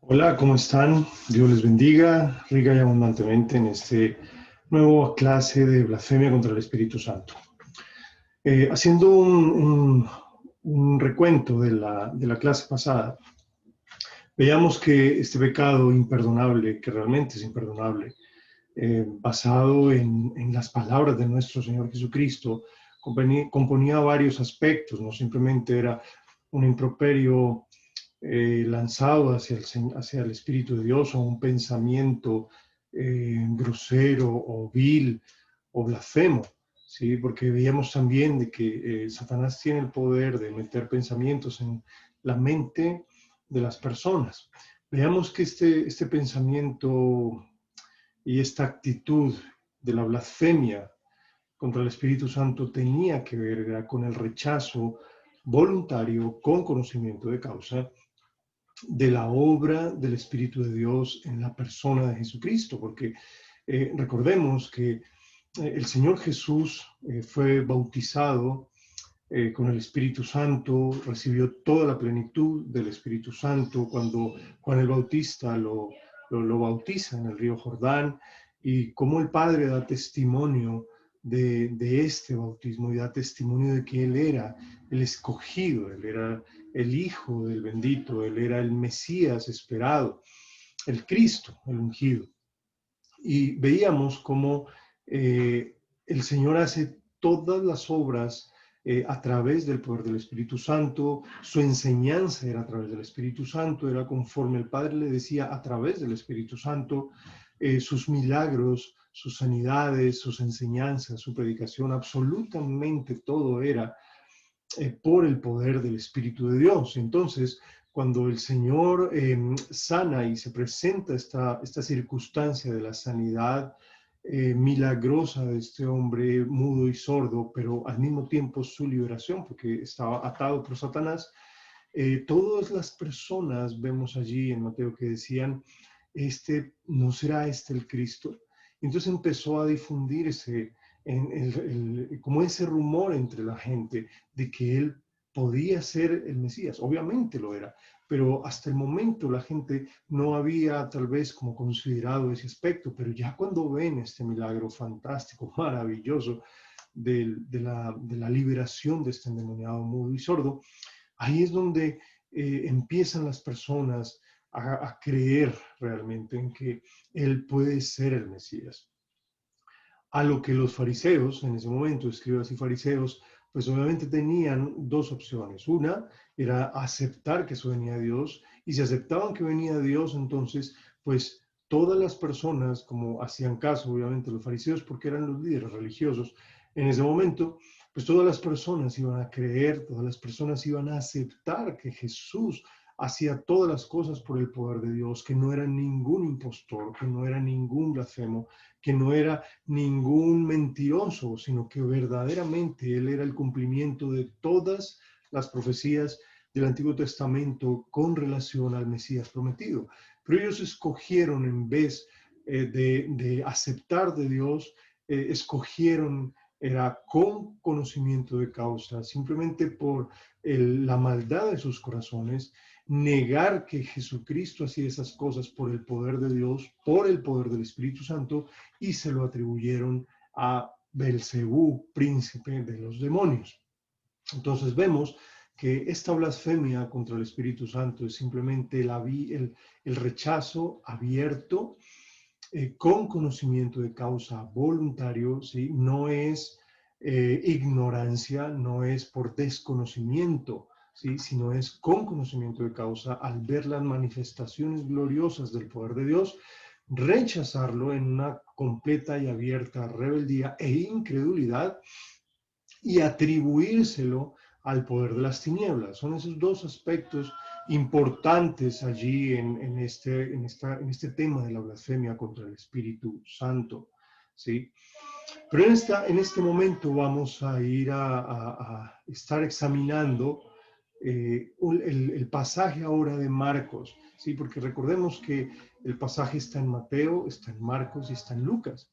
Hola, ¿cómo están? Dios les bendiga rica y abundantemente en este nuevo clase de blasfemia contra el Espíritu Santo. Haciendo un recuento de la clase pasada, veíamos que este pecado imperdonable, que realmente es imperdonable, basado en las palabras de nuestro Señor Jesucristo, componía varios aspectos, no simplemente era un improperio lanzado hacia el Espíritu de Dios o un pensamiento grosero o vil o blasfemo, ¿sí? Porque veíamos también de que Satanás tiene el poder de meter pensamientos en la mente de las personas. Veamos que este pensamiento y esta actitud de la blasfemia contra el Espíritu Santo tenía que ver, ¿verdad?, con el rechazo voluntario, con conocimiento de causa, de la obra del Espíritu de Dios en la persona de Jesucristo, porque recordemos que el Señor Jesús fue bautizado con el Espíritu Santo, recibió toda la plenitud del Espíritu Santo cuando Juan el Bautista lo bautiza en el río Jordán, y cómo el Padre da testimonio de este bautismo y da testimonio de que Él era el escogido, Él era el Hijo del bendito, Él era el Mesías esperado, el Cristo, el ungido. Y veíamos cómo el Señor hace todas las obras a través del poder del Espíritu Santo. Su enseñanza era a través del Espíritu Santo, era conforme el Padre le decía a través del Espíritu Santo. Sus milagros, sus sanidades, sus enseñanzas, su predicación, absolutamente todo era por el poder del Espíritu de Dios. Entonces, cuando el Señor sana y se presenta esta circunstancia de la sanidad milagrosa de este hombre mudo y sordo, pero al mismo tiempo su liberación, porque estaba atado por Satanás, todas las personas vemos allí en Mateo que decían, ¿no será este el Cristo? Entonces empezó a difundirse como ese rumor entre la gente de que él podía ser el Mesías. Obviamente lo era, pero hasta el momento la gente no había tal vez como considerado ese aspecto, pero ya cuando ven este milagro fantástico, maravilloso, de la liberación de este endemoniado mudo y sordo, ahí es donde empiezan las personas a creer realmente en que él puede ser el Mesías. A lo que los fariseos, en ese momento, escribas y fariseos, pues obviamente tenían dos opciones. Una era aceptar que eso venía de Dios, y si aceptaban que venía de Dios, entonces, pues todas las personas, como hacían caso, obviamente, los fariseos, porque eran los líderes religiosos en ese momento, pues todas las personas iban a creer, todas las personas iban a aceptar que Jesús hacía todas las cosas por el poder de Dios, que no era ningún impostor, que no era ningún blasfemo, que no era ningún mentiroso, sino que verdaderamente él era el cumplimiento de todas las profecías del Antiguo Testamento con relación al Mesías prometido. Pero ellos escogieron, en vez de aceptar de Dios, escogieron, era con conocimiento de causa, simplemente por la maldad de sus corazones, negar que Jesucristo hacía esas cosas por el poder de Dios, por el poder del Espíritu Santo, y se lo atribuyeron a Belcebú, príncipe de los demonios. Entonces vemos que esta blasfemia contra el Espíritu Santo es simplemente el rechazo abierto, con conocimiento de causa voluntario, ¿sí? No es ignorancia, no es por desconocimiento, ¿sí? Sino es con conocimiento de causa, al ver las manifestaciones gloriosas del poder de Dios, rechazarlo en una completa y abierta rebeldía e incredulidad, y atribuírselo al poder de las tinieblas. Son esos dos aspectos importantes allí en este tema de la blasfemia contra el Espíritu Santo, ¿sí? Pero en este momento vamos a ir a estar examinando el pasaje ahora de Marcos, ¿sí? Porque recordemos que el pasaje está en Mateo, está en Marcos y está en Lucas.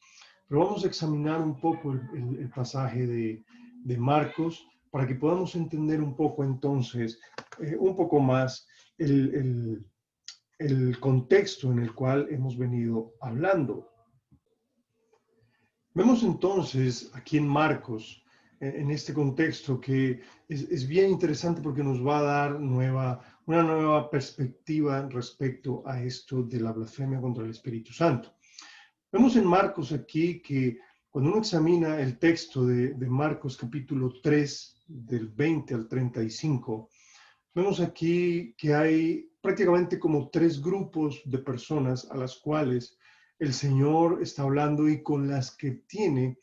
Pero vamos a examinar un poco el pasaje de Marcos para que podamos entender un poco entonces, un poco más el, el contexto en el cual hemos venido hablando. Vemos entonces aquí en Marcos, en este contexto, que es bien interesante porque nos va a dar una nueva perspectiva respecto a esto de la blasfemia contra el Espíritu Santo. Vemos en Marcos aquí que cuando uno examina el texto de Marcos capítulo 3, del 20 al 35, vemos aquí que hay prácticamente como tres grupos de personas a las cuales el Señor está hablando y con las que tiene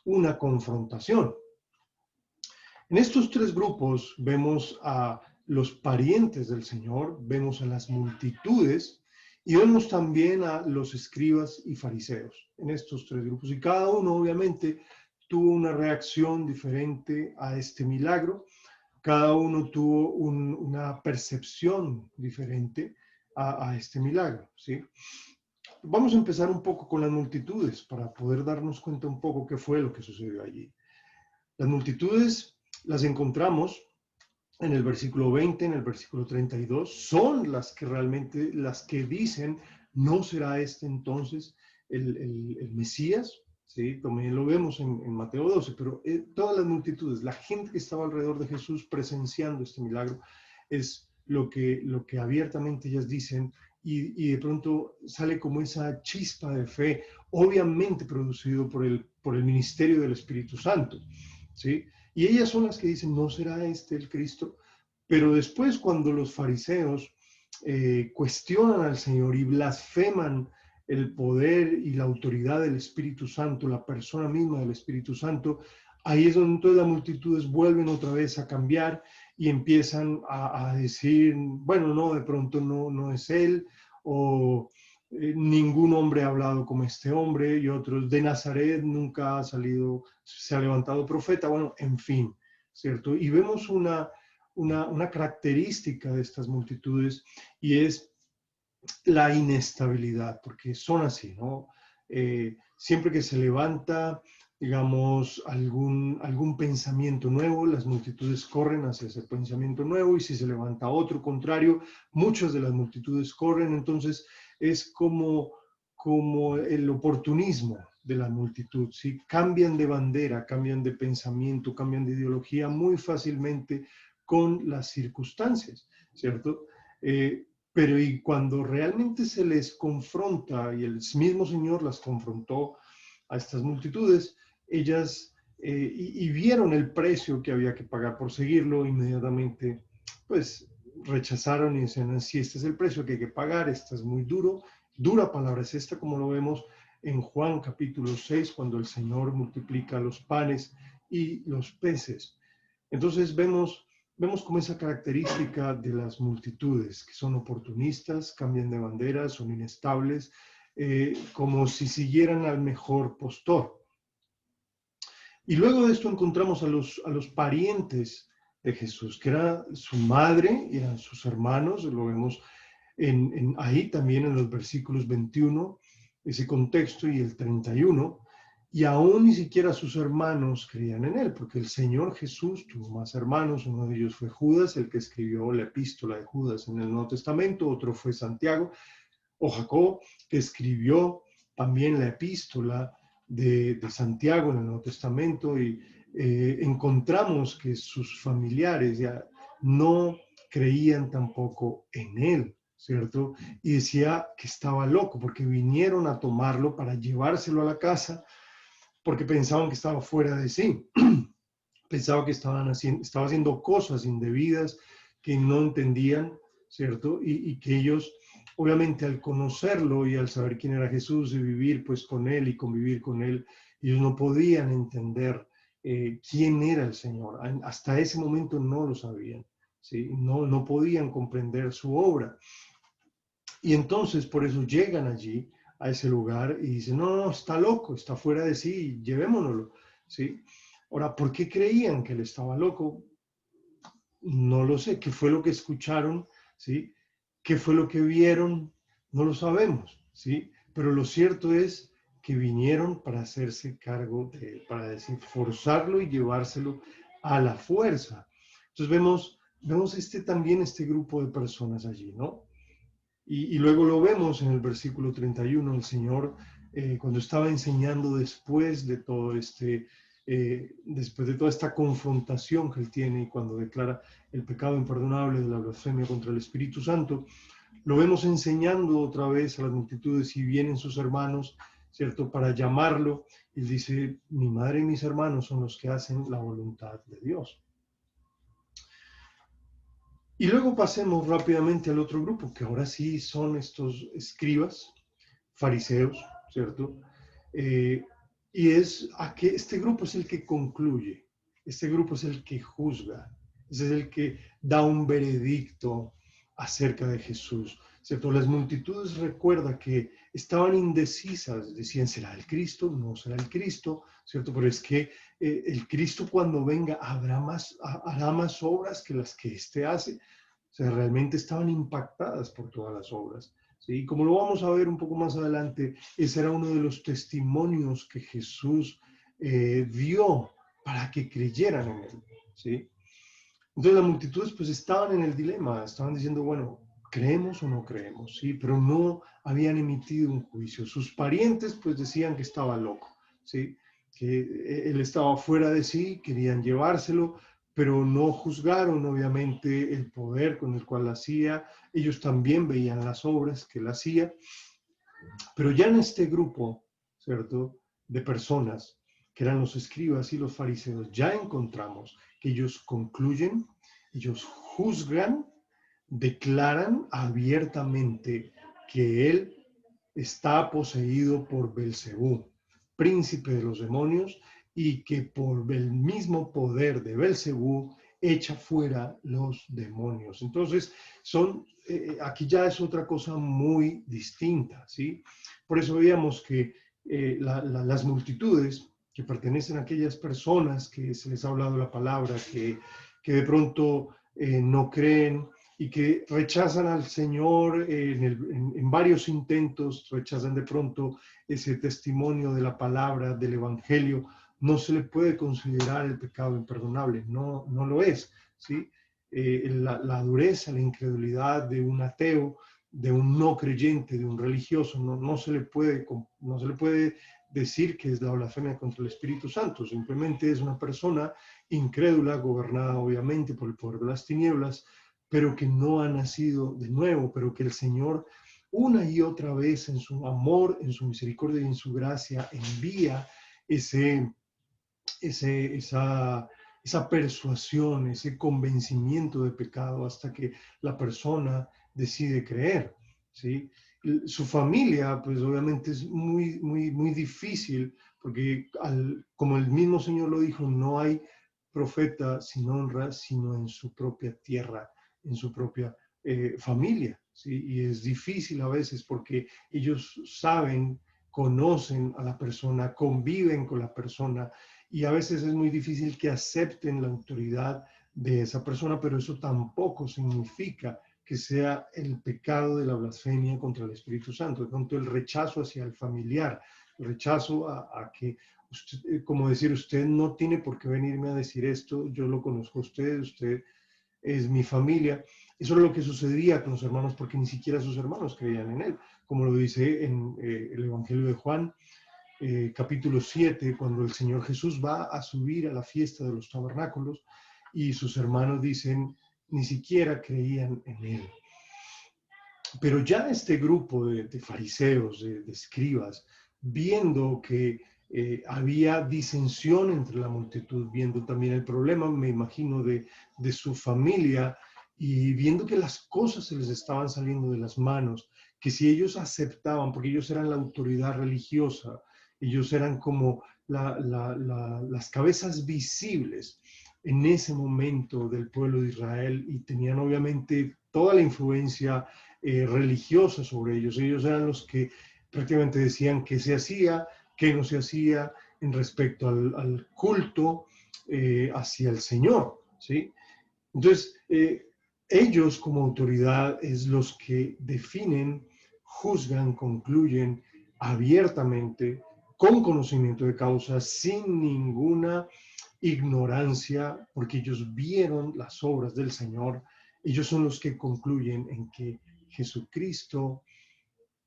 una confrontación. En estos tres grupos vemos a los parientes del Señor, vemos a las multitudes y vemos también a los escribas y fariseos en estos tres grupos. Y cada uno obviamente tuvo una reacción diferente a este milagro, cada uno tuvo una percepción diferente a este milagro, ¿sí? Vamos a empezar un poco con las multitudes para poder darnos cuenta un poco qué fue lo que sucedió allí. Las multitudes las encontramos en el versículo 20, en el versículo 32, son las que realmente, las que dicen, no será este entonces el Mesías, ¿sí? También lo vemos en Mateo 12, pero todas las multitudes, la gente que estaba alrededor de Jesús presenciando este milagro, es lo que abiertamente ellas dicen, y de pronto sale como esa chispa de fe, obviamente producido por el ministerio del Espíritu Santo, ¿sí? Y ellas son las que dicen, no será este el Cristo. Pero después cuando los fariseos cuestionan al Señor y blasfeman el poder y la autoridad del Espíritu Santo, la persona misma del Espíritu Santo, ahí es donde todas las multitudes vuelven otra vez a cambiar y empiezan a decir, bueno, no, de pronto no es él, o ningún hombre ha hablado como este hombre, y otros, de Nazaret nunca se ha levantado profeta, bueno, en fin, ¿cierto? Y vemos una característica de estas multitudes y es la inestabilidad, porque son así, ¿no? Siempre que se levanta, digamos, algún pensamiento nuevo, las multitudes corren hacia ese pensamiento nuevo, y si se levanta otro contrario, muchas de las multitudes corren. Entonces es como el oportunismo de la multitud, ¿sí? Cambian de bandera, cambian de pensamiento, cambian de ideología muy fácilmente con las circunstancias, ¿cierto? Pero y cuando realmente se les confronta, y el mismo Señor las confrontó a estas multitudes, ellas y vieron el precio que había que pagar por seguirlo, inmediatamente pues rechazaron y dicen, si este es el precio que hay que pagar, esta es muy dura palabra es esta, como lo vemos en Juan capítulo 6, cuando el Señor multiplica los panes y los peces. Entonces vemos como esa característica de las multitudes, que son oportunistas, cambian de bandera, son inestables, como si siguieran al mejor postor. Y luego de esto encontramos a los parientes de Jesús, que era su madre, eran sus hermanos, lo vemos ahí también en los versículos 21, ese contexto, y el 31, y aún ni siquiera sus hermanos creían en él, porque el Señor Jesús tuvo más hermanos. Uno de ellos fue Judas, el que escribió la epístola de Judas en el Nuevo Testamento, otro fue Santiago o Jacob, que escribió también la epístola de Santiago en el Nuevo Testamento, y encontramos que sus familiares ya no creían tampoco en él, ¿cierto? Y decía que estaba loco porque vinieron a tomarlo para llevárselo a la casa porque pensaban que estaba fuera de sí, pensaban que estaba haciendo cosas indebidas que no entendían, ¿cierto? Y que ellos, obviamente, al conocerlo y al saber quién era Jesús y vivir pues con él y convivir con él, ellos no podían entender quién era el Señor. Hasta ese momento no lo sabían, ¿sí? No podían comprender su obra. Y entonces por eso llegan allí a ese lugar y dicen, no, está loco, está fuera de sí, llevémonoslo, ¿sí? Ahora, ¿por qué creían que él estaba loco? No lo sé. ¿Qué fue lo que escucharon? ¿Sí? ¿Qué fue lo que vieron? No lo sabemos, ¿sí? Pero lo cierto es que vinieron para hacerse cargo de él, para decir, forzarlo y llevárselo a la fuerza. Entonces vemos también este grupo de personas allí, ¿no? Y luego lo vemos en el versículo 31, el Señor, cuando estaba enseñando después de todo después de toda esta confrontación que él tiene y cuando declara el pecado imperdonable de la blasfemia contra el Espíritu Santo, lo vemos enseñando otra vez a las multitudes y vienen sus hermanos, ¿cierto?, para llamarlo. Y dice, mi madre y mis hermanos son los que hacen la voluntad de Dios. Y luego pasemos rápidamente al otro grupo, que ahora sí son estos escribas, fariseos, ¿cierto? Y este grupo es el que concluye, este grupo es el que juzga, ese es el que da un veredicto acerca de Jesús, ¿cierto? Las multitudes, recuerda que estaban indecisas, decían, ¿será el Cristo? ¿No será el Cristo? ¿Cierto? Pero es que el Cristo cuando venga hará más obras que las que éste hace. O sea, realmente estaban impactadas por todas las obras. ¿Sí? Como lo vamos a ver un poco más adelante, ese era uno de los testimonios que Jesús dio para que creyeran en él. ¿Sí? Entonces las multitudes pues estaban en el dilema, estaban diciendo, bueno, creemos o no creemos, ¿sí? Pero no habían emitido un juicio. Sus parientes pues decían que estaba loco, ¿sí? Que él estaba fuera de sí, querían llevárselo, pero no juzgaron obviamente el poder con el cual lo hacía. Ellos también veían las obras que él hacía, pero ya en este grupo, ¿cierto?, de personas que eran los escribas y los fariseos, ya encontramos que ellos concluyen, ellos juzgan, declaran abiertamente que él está poseído por Belcebú, príncipe de los demonios, y que por el mismo poder de Belcebú echa fuera los demonios. Entonces, aquí ya es otra cosa muy distinta, ¿sí? Por eso veíamos que las multitudes que pertenecen a aquellas personas que se les ha hablado la palabra, que de pronto no creen y que rechazan al Señor en varios intentos, rechazan de pronto ese testimonio de la palabra, del Evangelio, no se le puede considerar el pecado imperdonable, no lo es, ¿sí? La dureza, la incredulidad de un ateo, de un no creyente, de un religioso, no se le puede decir que es la blasfemia contra el Espíritu Santo, simplemente es una persona incrédula, gobernada obviamente por el poder de las tinieblas, pero que no ha nacido de nuevo, pero que el Señor una y otra vez en su amor, en su misericordia y en su gracia envía esa persuasión, ese convencimiento de pecado hasta que la persona decide creer, ¿sí? Su familia, pues obviamente es muy, muy, muy difícil, porque como el mismo Señor lo dijo, no hay profeta sin honra, sino en su propia tierra, en su propia familia, ¿sí? Y es difícil a veces porque ellos saben, conocen a la persona, conviven con la persona, y a veces es muy difícil que acepten la autoridad de esa persona, pero eso tampoco significa que sea el pecado de la blasfemia contra el Espíritu Santo, de pronto el rechazo hacia el familiar, el rechazo a que, usted, como decir, usted no tiene por qué venirme a decir esto, yo lo conozco a usted es mi familia. Eso era lo que sucedía con los hermanos, porque ni siquiera sus hermanos creían en él, como lo dice en el Evangelio de Juan, capítulo 7, cuando el Señor Jesús va a subir a la fiesta de los tabernáculos y sus hermanos dicen, ni siquiera creían en él. Pero ya este grupo de fariseos, de escribas, viendo que había disensión entre la multitud, viendo también el problema, me imagino, de su familia, y viendo que las cosas se les estaban saliendo de las manos, que si ellos aceptaban, porque ellos eran la autoridad religiosa, ellos eran como las cabezas visibles en ese momento del pueblo de Israel y tenían obviamente toda la influencia religiosa sobre ellos. Ellos eran los que prácticamente decían qué se hacía, qué no se hacía en respecto al culto hacia el Señor, ¿sí? Entonces, ellos como autoridad es los que definen, juzgan, concluyen abiertamente, con conocimiento de causa, sin ninguna ignorancia, porque ellos vieron las obras del Señor ellos son los que concluyen en que Jesucristo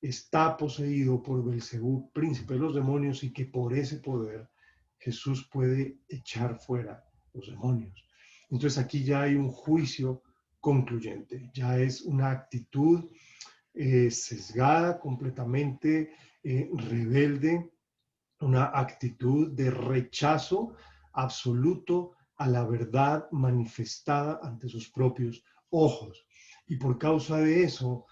está poseído por Belcebú, príncipe de los demonios, y que por ese poder Jesús puede echar fuera los demonios. Entonces aquí ya hay un juicio concluyente, ya es una actitud sesgada, completamente rebelde, una actitud de rechazo absoluto a la verdad manifestada ante sus propios ojos. Y por causa de eso,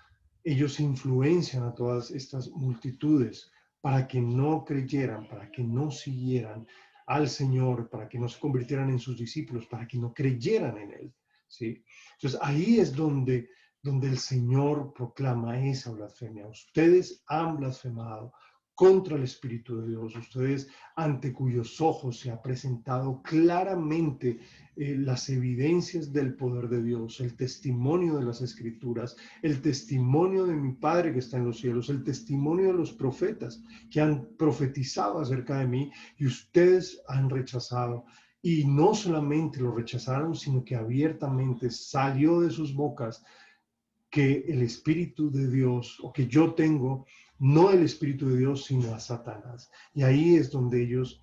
ellos influencian a todas estas multitudes para que no creyeran, para que no siguieran al Señor, para que no se convirtieran en sus discípulos, para que no creyeran en Él. ¿Sí? Entonces ahí es donde el Señor proclama esa blasfemia. Ustedes han blasfemado contra el Espíritu de Dios, ustedes ante cuyos ojos se ha presentado claramente las evidencias del poder de Dios, el testimonio de las Escrituras, el testimonio de mi Padre que está en los cielos, el testimonio de los profetas que han profetizado acerca de mí, y ustedes han rechazado. Y no solamente lo rechazaron, sino que abiertamente salió de sus bocas que el Espíritu de Dios, o que yo tengo, no el Espíritu de Dios, sino a Satanás. Y ahí es donde ellos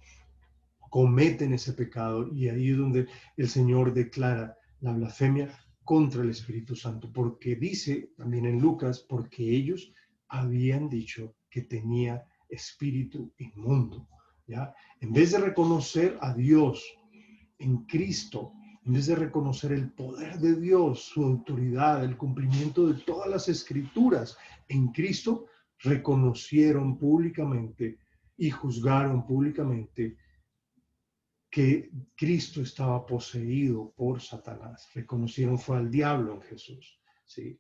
cometen ese pecado, y ahí es donde el Señor declara la blasfemia contra el Espíritu Santo, porque dice también en Lucas, porque ellos habían dicho que tenía espíritu inmundo, ¿ya? En vez de reconocer a Dios en Cristo, en vez de reconocer el poder de Dios, su autoridad, el cumplimiento de todas las escrituras en Cristo, reconocieron públicamente y juzgaron públicamente que Cristo estaba poseído por Satanás. Reconocieron fue al diablo en Jesús. ¿Sí?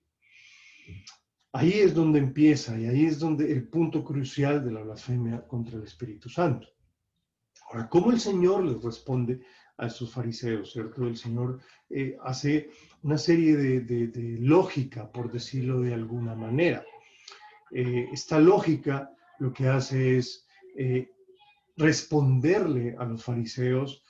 Ahí es donde empieza, y ahí es donde el punto crucial de la blasfemia contra el Espíritu Santo. Ahora, ¿cómo el Señor les responde a estos fariseos? ¿Cierto? El Señor hace una serie de lógica, por decirlo de alguna manera. Esta lógica lo que hace es responderle a los fariseos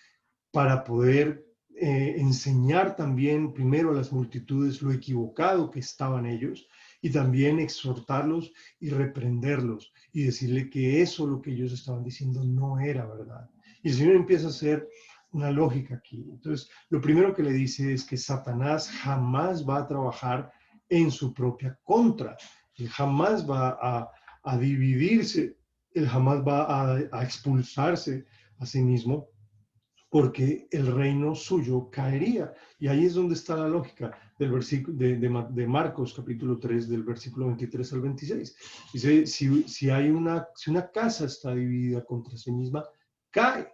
para poder enseñar también primero a las multitudes lo equivocado que estaban ellos, y también exhortarlos y reprenderlos y decirle que eso lo que ellos estaban diciendo no era verdad. Y el Señor empieza a hacer una lógica aquí. Entonces, lo primero que le dice es que Satanás jamás va a trabajar en su propia contra. Él jamás va a dividirse, él jamás va a expulsarse a sí mismo, porque el reino suyo caería. Y ahí es donde está la lógica del versículo de Marcos capítulo 3, del versículo 23 al 26. Dice, si una casa está dividida contra sí misma, cae.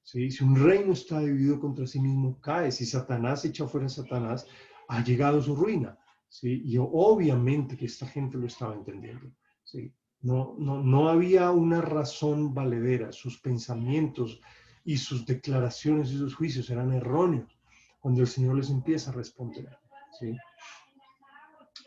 ¿Sí? Si un reino está dividido contra sí mismo, cae. Si Satanás echa fuera a Satanás, ha llegado su ruina. ¿Sí? Y obviamente que esta gente lo estaba entendiendo. ¿Sí? No había una razón valedera. Sus pensamientos y sus declaraciones y sus juicios eran erróneos cuando el Señor les empieza a responder. ¿Sí?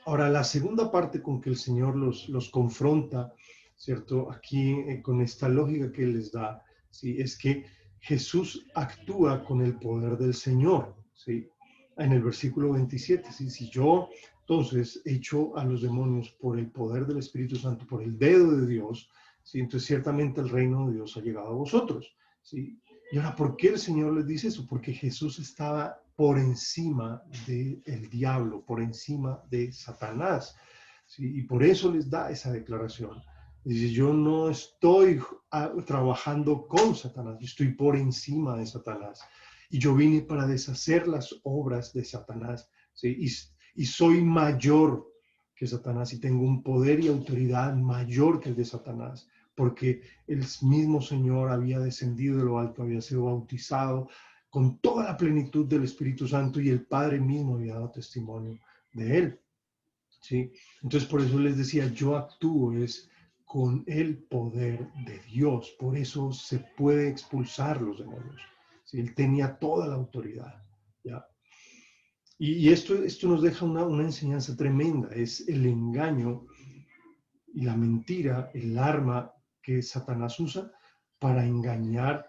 Ahora, la segunda parte con que el Señor los confronta, ¿cierto? Aquí con esta lógica que Él les da, ¿sí? Es que Jesús actúa con el poder del Señor, ¿sí? En el versículo 27, ¿sí? Si yo entonces echo a los demonios por el poder del Espíritu Santo, por el dedo de Dios, ¿sí? Entonces ciertamente el reino de Dios ha llegado a vosotros, ¿sí? Y ahora, ¿por qué el Señor les dice eso? Porque Jesús estaba por encima del diablo, por encima de Satanás, ¿sí? Y por eso les da esa declaración. Dice, yo no estoy trabajando con Satanás, yo estoy por encima de Satanás. Y yo vine para deshacer las obras de Satanás, ¿sí? Y soy mayor que Satanás, y tengo un poder y autoridad mayor que el de Satanás, porque el mismo Señor había descendido de lo alto, había sido bautizado con toda la plenitud del Espíritu Santo, y el Padre mismo había dado testimonio de él. ¿Sí? Entonces por eso les decía, yo actúo es con el poder de Dios, por eso se puede expulsar los demonios. ¿Sí? Él tenía toda la autoridad. ¿Ya? Y esto nos deja una enseñanza tremenda, es el engaño y la mentira, el arma que Satanás usa para engañar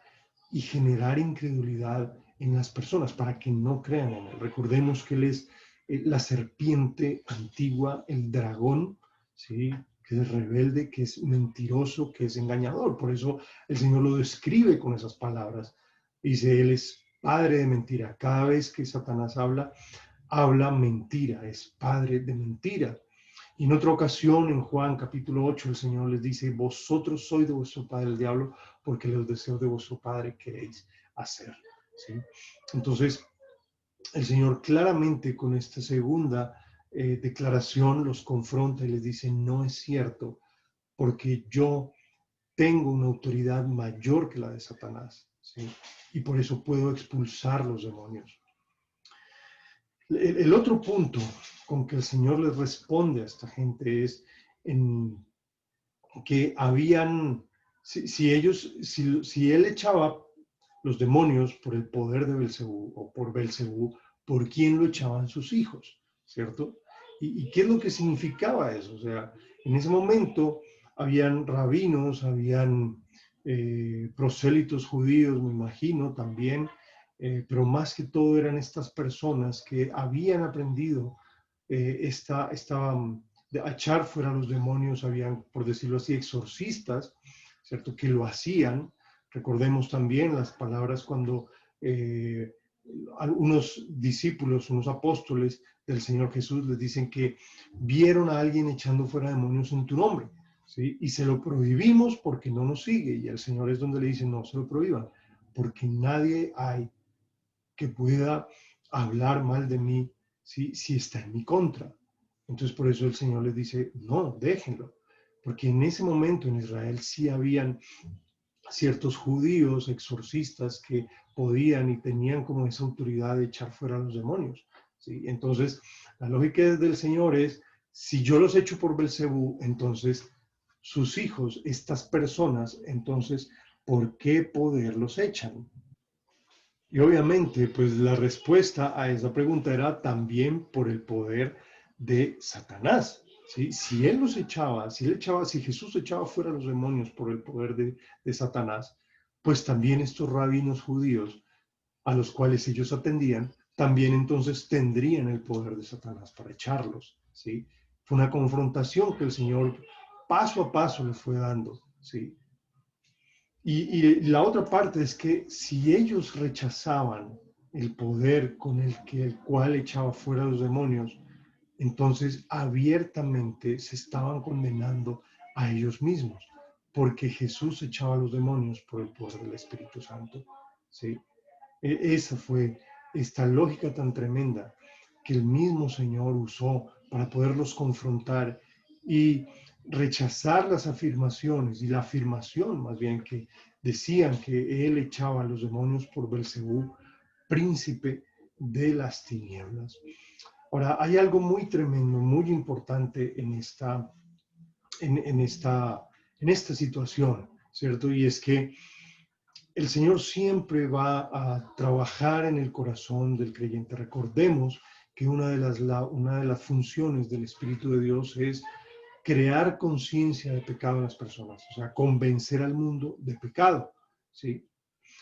y generar incredulidad en las personas, para que no crean en él. Recordemos que él es la serpiente antigua, el dragón, ¿sí? Que es rebelde, que es mentiroso, que es engañador. Por eso el Señor lo describe con esas palabras. Dice, Él es padre de mentira. Cada vez que Satanás habla mentira, es padre de mentira. Y en otra ocasión, en Juan capítulo 8, el Señor les dice, vosotros sois de vuestro padre el diablo, porque los deseos de vuestro padre queréis hacer. ¿Sí? Entonces, el Señor claramente con esta segunda declaración los confronta y les dice, no es cierto, porque yo tengo una autoridad mayor que la de Satanás, ¿sí? Y por eso puedo expulsar los demonios. El otro punto con que el Señor les responde a esta gente es en que habían, si él echaba los demonios por el poder de Belcebú o por Belcebú, ¿por quién lo echaban sus hijos? ¿Cierto? ¿Y qué es lo que significaba eso? O sea, en ese momento habían rabinos, habían prosélitos judíos, me imagino, también, pero más que todo eran estas personas que habían aprendido esta de echar fuera a los demonios, habían, por decirlo así, exorcistas, ¿cierto? Que lo hacían. Recordemos también las palabras cuando algunos discípulos, unos apóstoles del Señor Jesús les dicen que vieron a alguien echando fuera demonios en tu nombre, ¿sí? Y se lo prohibimos porque no nos sigue. Y el Señor es donde le dice, no se lo prohíban, porque nadie hay que pueda hablar mal de mí si está en mi contra. Entonces por eso el Señor les dice, no, déjenlo. Porque en ese momento en Israel sí habían ciertos judíos exorcistas que podían y tenían como esa autoridad de echar fuera a los demonios, ¿sí? Entonces, la lógica del Señor es, si yo los echo por Belcebú, entonces sus hijos, estas personas, entonces, ¿por qué poder los echan? Y obviamente, pues la respuesta a esa pregunta era también por el poder de Satanás. ¿Sí? Si él los echaba, si Jesús echaba fuera a los demonios por el poder de Satanás, pues también estos rabinos judíos a los cuales ellos atendían, también entonces tendrían el poder de Satanás para echarlos. ¿Sí? Fue una confrontación que el Señor paso a paso les fue dando. ¿Sí? Y la otra parte es que si ellos rechazaban el poder con el cual echaba fuera a los demonios, entonces abiertamente se estaban condenando a ellos mismos, porque Jesús echaba a los demonios por el poder del Espíritu Santo. ¿Sí? Esa fue esta lógica tan tremenda que el mismo Señor usó para poderlos confrontar y rechazar las afirmaciones y la afirmación más bien que decían que él echaba a los demonios por Belcebú, príncipe de las tinieblas. Ahora, hay algo muy tremendo, muy importante en esta situación, ¿cierto? Y es que el Señor siempre va a trabajar en el corazón del creyente. Recordemos que una de las funciones del Espíritu de Dios es crear conciencia de pecado en las personas, o sea, convencer al mundo de pecado, ¿sí?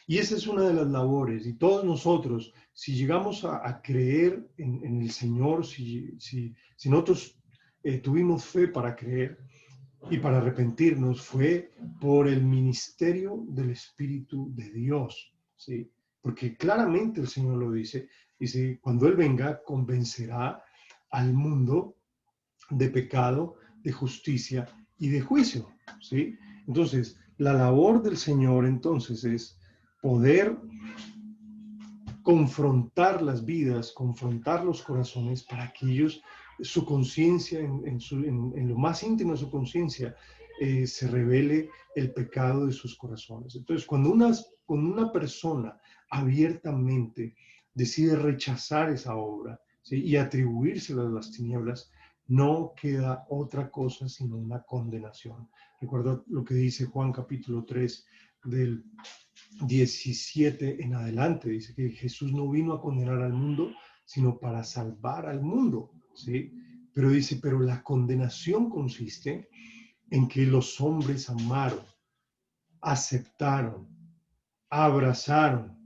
Y esa es una de las labores. Y todos nosotros, si llegamos a creer en el Señor, si nosotros tuvimos fe para creer, y para arrepentirnos fue por el ministerio del Espíritu de Dios, ¿sí? Porque claramente el Señor lo dice, cuando Él venga, convencerá al mundo de pecado, de justicia y de juicio, ¿sí? Entonces, la labor del Señor entonces es poder confrontar las vidas, confrontar los corazones para que ellos, su conciencia, en lo más íntimo de su conciencia, se revele el pecado de sus corazones. Entonces, cuando una persona abiertamente decide rechazar esa obra, ¿sí? Y atribuírsela a las tinieblas, no queda otra cosa sino una condenación. Recuerda lo que dice Juan capítulo 3 del 17 en adelante, dice que Jesús no vino a condenar al mundo, sino para salvar al mundo, ¿sí? Pero dice, pero la condenación consiste en que los hombres amaron, aceptaron, abrazaron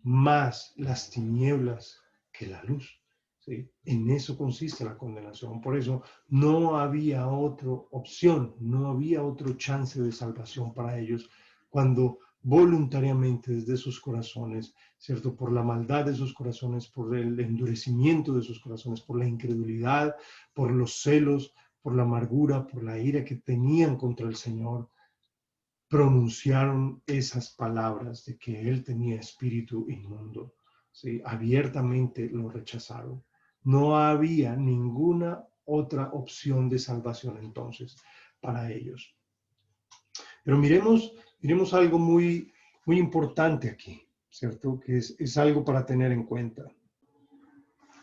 más las tinieblas que la luz. ¿sí? En eso consiste la condenación. Por eso no había otra opción, no había otro chance de salvación para ellos cuando voluntariamente desde sus corazones, ¿cierto? Por la maldad de sus corazones, por el endurecimiento de sus corazones, por la incredulidad, por los celos, por la amargura, por la ira que tenían contra el Señor, pronunciaron esas palabras de que él tenía espíritu inmundo. ¿Sí? Abiertamente lo rechazaron. No había ninguna otra opción de salvación entonces para ellos. Pero miremos algo muy importante aquí, ¿cierto? Que es algo para tener en cuenta.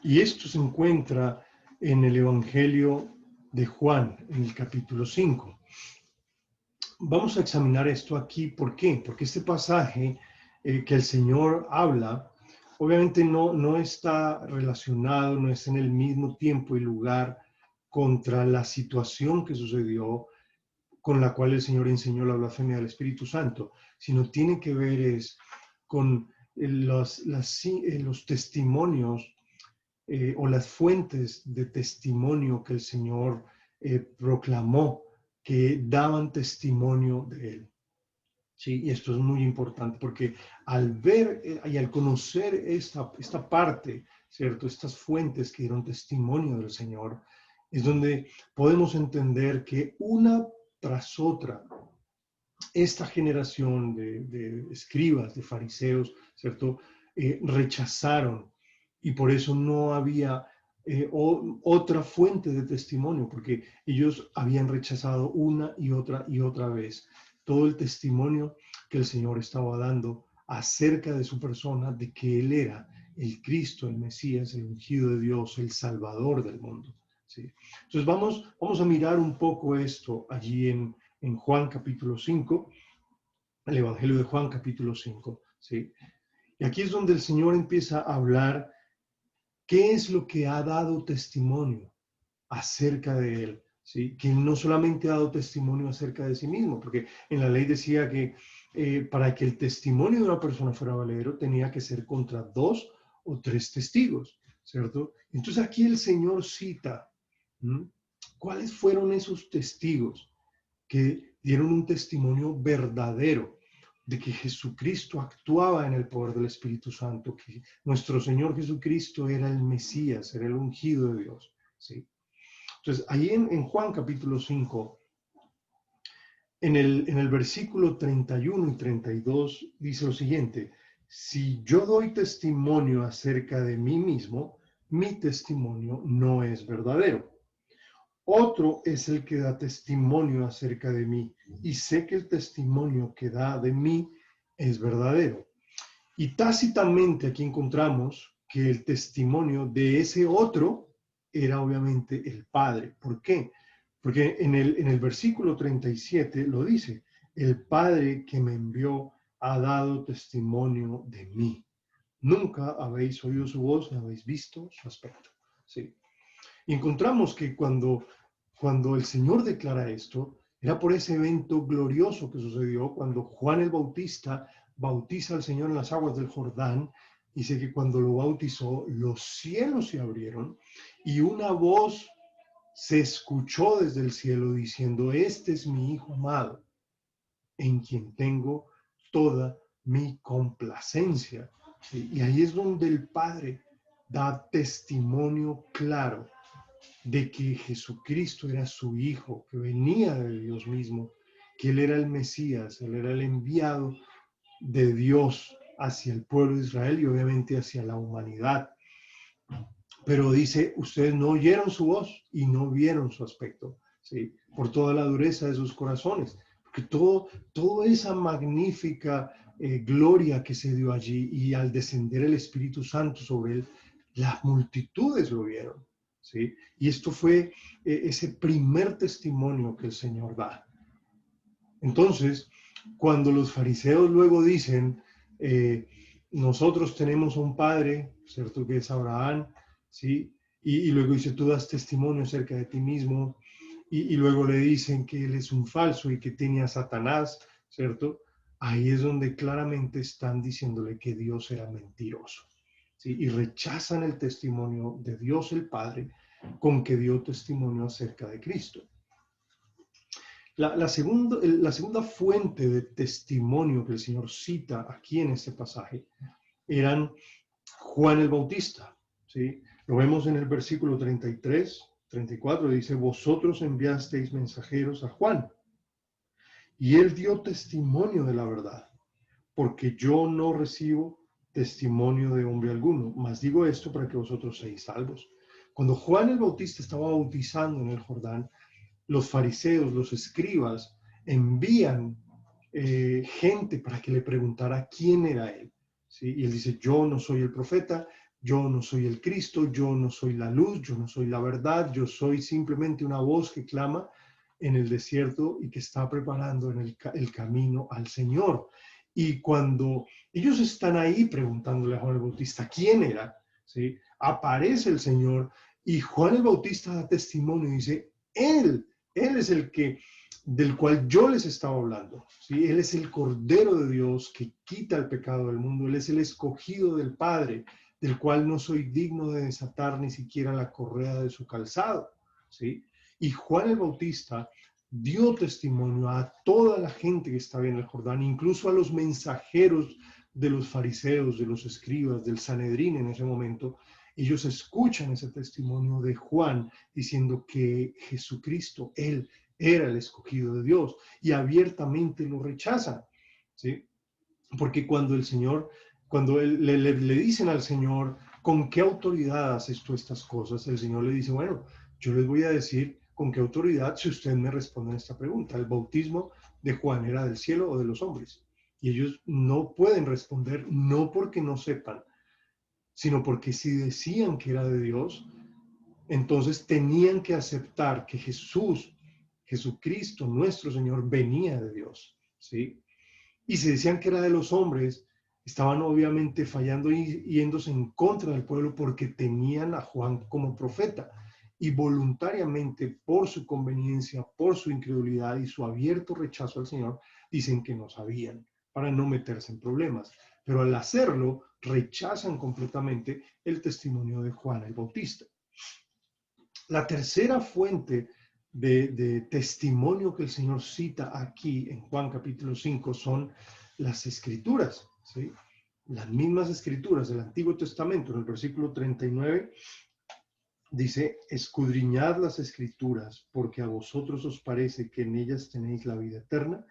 Y esto se encuentra en el Evangelio de Juan, en el capítulo 5. Vamos a examinar esto aquí. ¿Por qué? Porque este pasaje que el Señor habla, obviamente no está relacionado, no está en el mismo tiempo y lugar contra la situación que sucedió con la cual el Señor enseñó la blasfemia del Espíritu Santo, sino tiene que ver con los testimonios o las fuentes de testimonio que el Señor proclamó, que daban testimonio de él. Sí, y esto es muy importante porque al ver y al conocer esta parte, ¿cierto? Estas fuentes que dieron testimonio del Señor, es donde podemos entender que una tras otra, esta generación de escribas, de fariseos, ¿cierto? Rechazaron y por eso no había otra fuente de testimonio, porque ellos habían rechazado una y otra vez todo el testimonio que el Señor estaba dando acerca de su persona, de que Él era el Cristo, el Mesías, el ungido de Dios, el Salvador del mundo. ¿Sí? Entonces vamos a mirar un poco esto allí en Juan capítulo 5, el Evangelio de Juan capítulo 5. ¿Sí? Y aquí es donde el Señor empieza a hablar qué es lo que ha dado testimonio acerca de Él. ¿Sí? Que Él no solamente ha dado testimonio acerca de sí mismo, porque en la ley decía que para que el testimonio de una persona fuera valedero tenía que ser contra 2 o 3 testigos, ¿cierto? Entonces aquí el Señor cita, ¿m? ¿Cuáles fueron esos testigos que dieron un testimonio verdadero de que Jesucristo actuaba en el poder del Espíritu Santo, que nuestro Señor Jesucristo era el Mesías, era el ungido de Dios? ¿Sí? Entonces, ahí en Juan capítulo 5, en el versículo 31 y 32, dice lo siguiente: si yo doy testimonio acerca de mí mismo, mi testimonio no es verdadero. Otro es el que da testimonio acerca de mí, y sé que el testimonio que da de mí es verdadero. Y tácitamente aquí encontramos que el testimonio de ese otro era obviamente el Padre. ¿Por qué? Porque en el versículo 37 lo dice: el Padre que me envió ha dado testimonio de mí. Nunca habéis oído su voz, ni habéis visto su aspecto. ¿Sí? Y encontramos que cuando el Señor declara esto, era por ese evento glorioso que sucedió cuando Juan el Bautista bautiza al Señor en las aguas del Jordán. Dice que cuando lo bautizó, los cielos se abrieron y una voz se escuchó desde el cielo diciendo: este es mi Hijo amado, en quien tengo toda mi complacencia. ¿Sí? Y ahí es donde el Padre da testimonio claro de que Jesucristo era su Hijo, que venía de Dios mismo, que Él era el Mesías, Él era el enviado de Dios hacia el pueblo de Israel y obviamente hacia la humanidad. Pero dice: ustedes no oyeron su voz y no vieron su aspecto, ¿sí? Por toda la dureza de sus corazones. Porque toda esa magnífica gloria que se dio allí, y al descender el Espíritu Santo sobre él, las multitudes lo vieron, ¿sí? Y esto fue ese primer testimonio que el Señor da. Entonces, cuando los fariseos luego dicen, nosotros tenemos un padre, ¿cierto? Que es Abraham, ¿sí? Y luego dice: tú das testimonio acerca de ti mismo, y luego le dicen que él es un falso y que tiene a Satanás, ¿cierto? Ahí es donde claramente están diciéndole que Dios era mentiroso, ¿sí? Y rechazan el testimonio de Dios el Padre con que dio testimonio acerca de Cristo. La segunda fuente de testimonio que el Señor cita aquí en este pasaje eran Juan el Bautista, ¿sí? Lo vemos en el versículo 33, 34, dice, vosotros enviasteis mensajeros a Juan, y él dio testimonio de la verdad, porque yo no recibo testimonio de hombre alguno, mas digo esto para que vosotros seáis salvos. Cuando Juan el Bautista estaba bautizando en el Jordán, los fariseos, los escribas, envían gente para que le preguntara quién era él. ¿Sí? Y él dice, yo no soy el profeta, yo no soy el Cristo, yo no soy la luz, yo no soy la verdad, yo soy simplemente una voz que clama en el desierto y que está preparando en el camino al Señor. Y cuando ellos están ahí preguntándole a Juan el Bautista quién era, ¿sí? Aparece el Señor y Juan el Bautista da testimonio y dice, él es el que, del cual yo les estaba hablando, ¿sí? Él es el Cordero de Dios que quita el pecado del mundo, Él es el escogido del Padre, del cual no soy digno de desatar ni siquiera la correa de su calzado, ¿sí? Y Juan el Bautista dio testimonio a toda la gente que estaba en el Jordán, incluso a los mensajeros de los fariseos, de los escribas, del Sanedrín en ese momento. Ellos escuchan ese testimonio de Juan diciendo que Jesucristo, Él era el escogido de Dios, y abiertamente lo rechazan, ¿sí? Porque cuando el Señor, cuando le dicen al Señor, ¿con qué autoridad haces tú estas cosas? El Señor le dice, bueno, yo les voy a decir con qué autoridad si ustedes me responden esta pregunta. ¿El bautismo de Juan era del cielo o de los hombres? Y ellos no pueden responder, no porque no sepan, sino porque si decían que era de Dios, entonces tenían que aceptar que Jesucristo, nuestro Señor, venía de Dios, ¿sí? Y si decían que era de los hombres, estaban obviamente fallando y yéndose en contra del pueblo porque tenían a Juan como profeta. Y voluntariamente, por su conveniencia, por su incredulidad y su abierto rechazo al Señor, dicen que no sabían, para no meterse en problemas. Pero al hacerlo, rechazan completamente el testimonio de Juan el Bautista. La tercera fuente de testimonio que el Señor cita aquí en Juan capítulo 5 son las escrituras, ¿sí? Las mismas escrituras del Antiguo Testamento. En el versículo 39 dice, escudriñad las escrituras, porque a vosotros os parece que en ellas tenéis la vida eterna,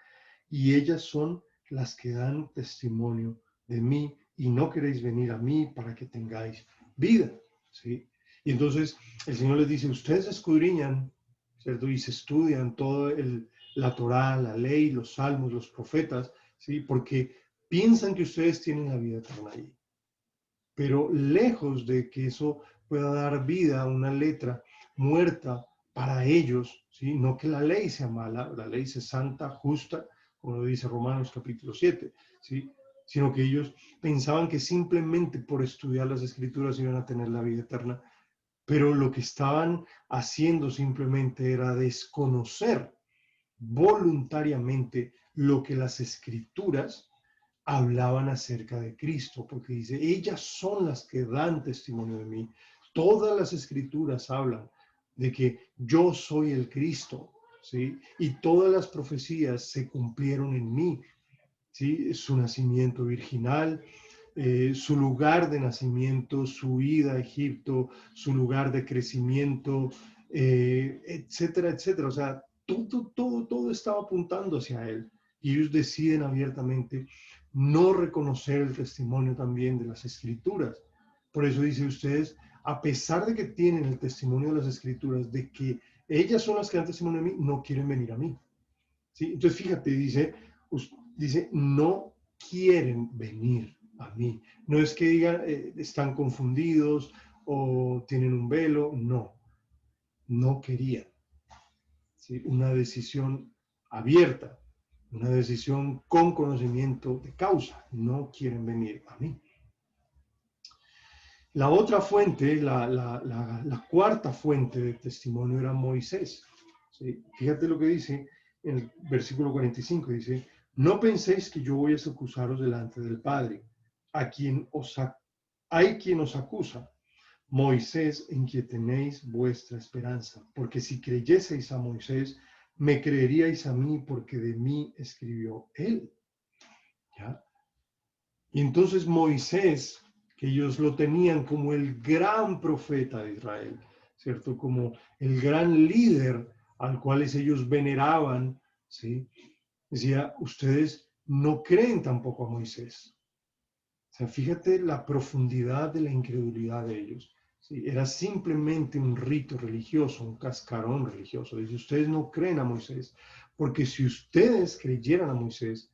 y ellas son las que dan testimonio de mí, y no queréis venir a mí para que tengáis vida, ¿sí? Y entonces el Señor les dice, ustedes escudriñan, ¿cierto? Y se estudian todo la Torá, la ley, los salmos, los profetas, ¿sí? Porque piensan que ustedes tienen la vida eterna allí. Pero lejos de que eso pueda dar vida a una letra muerta para ellos, ¿sí? No que la ley sea mala, la ley es santa, justa, como lo dice Romanos capítulo 7, ¿sí? Sino que ellos pensaban que simplemente por estudiar las escrituras iban a tener la vida eterna, pero lo que estaban haciendo simplemente era desconocer voluntariamente lo que las escrituras hablaban acerca de Cristo, porque dice, ellas son las que dan testimonio de mí. Todas las escrituras hablan de que yo soy el Cristo, ¿sí? Y todas las profecías se cumplieron en mí, ¿sí? Su nacimiento virginal, su lugar de nacimiento, su ida a Egipto, su lugar de crecimiento, etcétera, etcétera. O sea, todo estaba apuntando hacia él. Y ellos deciden abiertamente no reconocer el testimonio también de las escrituras. Por eso dice ustedes, a pesar de que tienen el testimonio de las escrituras, de que ellas son las que dan testimonio de mí, no quieren venir a mí. ¿Sí? Entonces, fíjate, dice, no quieren venir a mí. No es que digan, están confundidos o tienen un velo, no querían. ¿Sí? Una decisión abierta, una decisión con conocimiento de causa, no quieren venir a mí. La otra fuente, la cuarta fuente de testimonio era Moisés. ¿Sí? Fíjate lo que dice en el versículo 45, dice, no penséis que yo voy a acusaros delante del Padre, a quien os hay quien os acusa, Moisés, en quien tenéis vuestra esperanza, porque si creyeseis a Moisés, me creeríais a mí, porque de mí escribió él. ¿Ya? Y entonces Moisés, que ellos lo tenían como el gran profeta de Israel, ¿cierto? Como el gran líder al cual ellos veneraban, ¿sí? Decía, ustedes no creen tampoco a Moisés. O sea, fíjate la profundidad de la incredulidad de ellos. ¿Sí? Era simplemente un rito religioso, un cascarón religioso. Dice, ustedes no creen a Moisés, porque si ustedes creyeran a Moisés,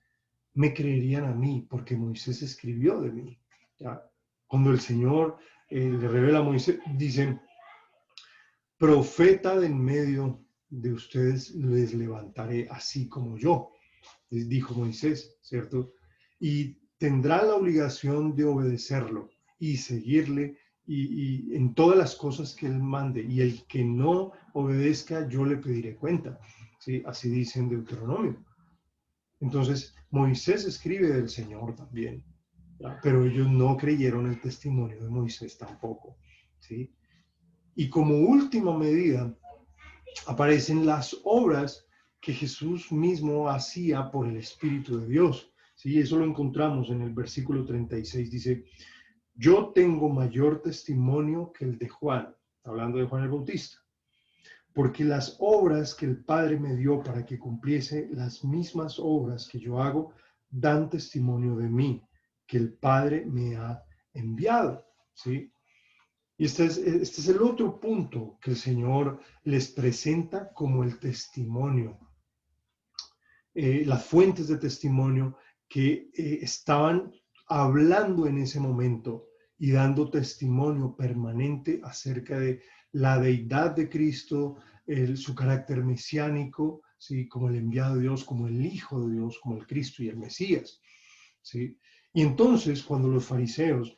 me creerían a mí, porque Moisés escribió de mí. ¿Ya? Cuando el Señor le revela a Moisés, dicen, profeta de en medio de ustedes les levantaré así como yo, les dijo Moisés, ¿cierto? Y tendrá la obligación de obedecerlo y seguirle y en todas las cosas que él mande. Y el que no obedezca, yo le pediré cuenta. ¿Sí? Así dice en Deuteronomio. Entonces, Moisés escribe del Señor también, ¿ya? Pero ellos no creyeron el testimonio de Moisés tampoco, ¿sí? Y como última medida, aparecen las obras que Jesús mismo hacía por el Espíritu de Dios, ¿sí? Eso lo encontramos en el versículo 36, dice, yo tengo mayor testimonio que el de Juan, hablando de Juan el Bautista, porque las obras que el Padre me dio para que cumpliese las mismas obras que yo hago, dan testimonio de mí, que el Padre me ha enviado, ¿sí? Y este es el otro punto que el Señor les presenta como el testimonio, las fuentes de testimonio que estaban hablando en ese momento y dando testimonio permanente acerca de la deidad de Cristo, su carácter mesiánico, ¿sí? Como el enviado de Dios, como el Hijo de Dios, como el Cristo y el Mesías. ¿Sí? Y entonces, cuando los fariseos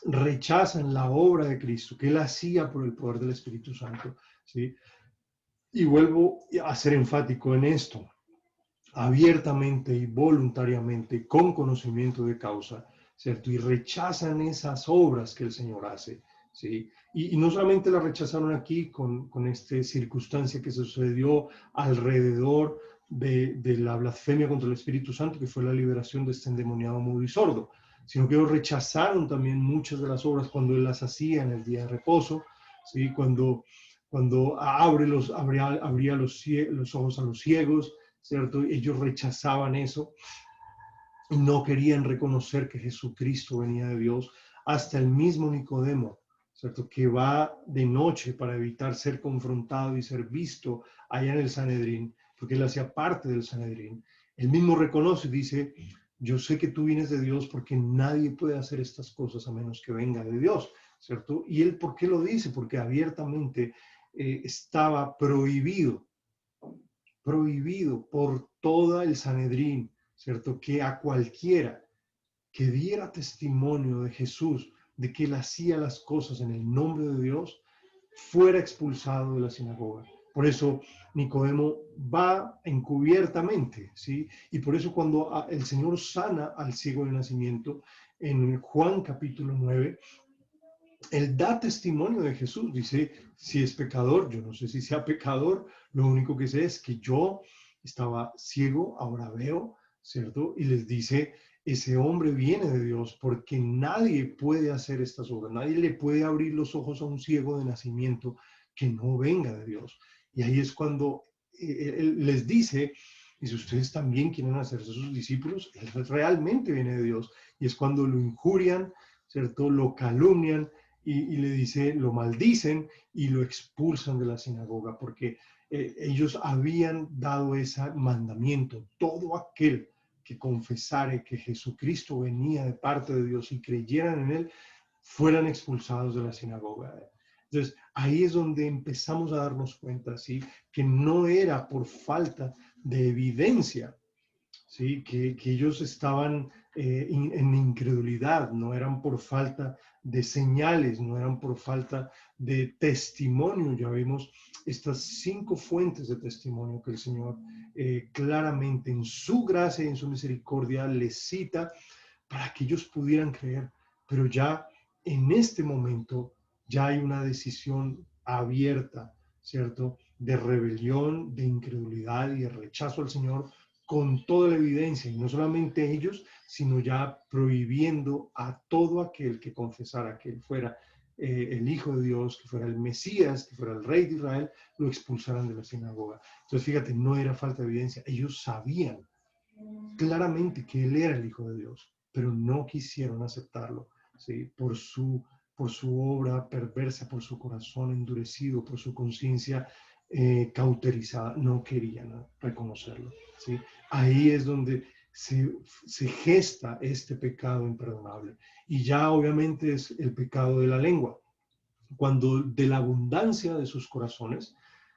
rechazan la obra de Cristo, que él hacía por el poder del Espíritu Santo, ¿sí? Y vuelvo a ser enfático en esto, abiertamente y voluntariamente, con conocimiento de causa, ¿cierto? Y rechazan esas obras que el Señor hace, ¿sí? Y no solamente las rechazaron aquí con esta circunstancia que sucedió alrededor de la blasfemia contra el Espíritu Santo, que fue la liberación de este endemoniado mudo y sordo, sino que ellos rechazaron también muchas de las obras cuando Él las hacía en el día de reposo, ¿sí? Cuando abría los ojos a los ciegos, ¿cierto? Ellos rechazaban eso y no querían reconocer que Jesucristo venía de Dios. Hasta el mismo Nicodemo, ¿cierto? Que va de noche para evitar ser confrontado y ser visto allá en el Sanedrín, porque él hacía parte del Sanedrín. Él mismo reconoce y dice, yo sé que tú vienes de Dios porque nadie puede hacer estas cosas a menos que venga de Dios, ¿cierto? Y él, ¿por qué lo dice? Porque abiertamente estaba prohibido por toda el Sanedrín, ¿cierto? Que a cualquiera que diera testimonio de Jesús, de que él hacía las cosas en el nombre de Dios, fuera expulsado de la sinagoga. Por eso Nicodemo va encubiertamente, ¿sí? Y por eso cuando el Señor sana al ciego de nacimiento, en Juan capítulo 9, él da testimonio de Jesús, dice, si es pecador, yo no sé si sea pecador, lo único que sé es que yo estaba ciego, ahora veo, ¿cierto? Y les dice, ese hombre viene de Dios porque nadie puede hacer estas obras, nadie le puede abrir los ojos a un ciego de nacimiento que no venga de Dios. Y ahí es cuando él les dice, y si ustedes también quieren hacerse sus discípulos, él realmente viene de Dios. Y es cuando lo injurian, ¿cierto? Lo calumnian, y le dice, lo maldicen y lo expulsan de la sinagoga, porque ellos habían dado ese mandamiento, todo aquel que confesare que Jesucristo venía de parte de Dios y creyeran en él, fueran expulsados de la sinagoga. Entonces, ahí es donde empezamos a darnos cuenta, ¿sí? Que no era por falta de evidencia, ¿sí? Que ellos estaban en incredulidad, no eran por falta de señales, no eran por falta de testimonio. Ya vimos estas 5 fuentes de testimonio que el Señor claramente en su gracia y en su misericordia les cita para que ellos pudieran creer, pero ya en este momento ya hay una decisión abierta, ¿cierto? De rebelión, de incredulidad y de rechazo al Señor con toda la evidencia, y no solamente ellos, sino ya prohibiendo a todo aquel que confesara que él fuera el Hijo de Dios, que fuera el Mesías, que fuera el Rey de Israel, lo expulsaran de la sinagoga. Entonces, fíjate, no era falta de evidencia, ellos sabían claramente que él era el Hijo de Dios, pero no quisieron aceptarlo, ¿sí? Por su obra perversa, por su corazón endurecido, por su conciencia cauterizada, no querían reconocerlo, ¿sí? Ahí es donde se gesta este pecado imperdonable. Y ya obviamente es el pecado de la lengua, cuando de la abundancia de sus corazones,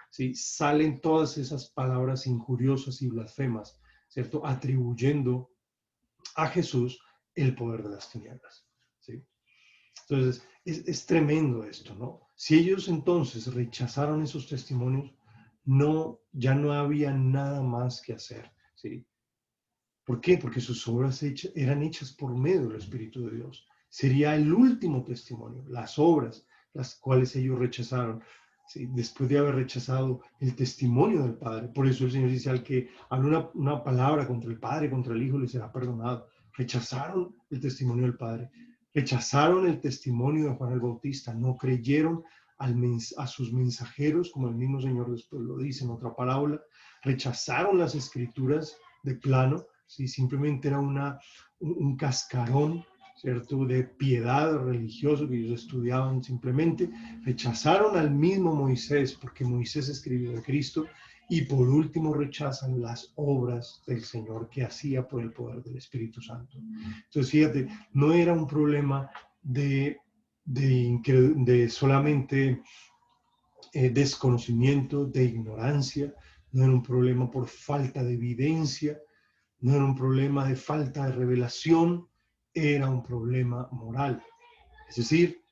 ¿sí?, salen todas esas palabras injuriosas y blasfemas, ¿cierto?, atribuyendo a Jesús el poder de las tinieblas, ¿sí? Entonces, es tremendo esto, ¿no? Si ellos entonces rechazaron esos testimonios, ya no había nada más que hacer, ¿sí? ¿Por qué? Porque sus obras eran hechas por medio del Espíritu de Dios. Sería el último testimonio, las obras, las cuales ellos rechazaron, ¿sí?, después de haber rechazado el testimonio del Padre. Por eso el Señor dice: al que habla una palabra contra el Padre, contra el Hijo, le será perdonado. Rechazaron el testimonio del Padre, rechazaron el testimonio de Juan el Bautista, no creyeron a sus mensajeros, como el mismo Señor después lo dice en otra parábola, rechazaron las Escrituras de plano, ¿sí? Simplemente era un cascarón, ¿cierto?, de piedad religiosa que ellos estudiaban simplemente. Rechazaron al mismo Moisés, porque Moisés escribió de Cristo, y por último rechazan las obras del Señor que hacía por el poder del Espíritu Santo. Entonces, fíjate, no era un problema de solamente desconocimiento, de ignorancia, no era un problema por falta de evidencia, no era un problema de falta de revelación, era un problema moral. Es decir,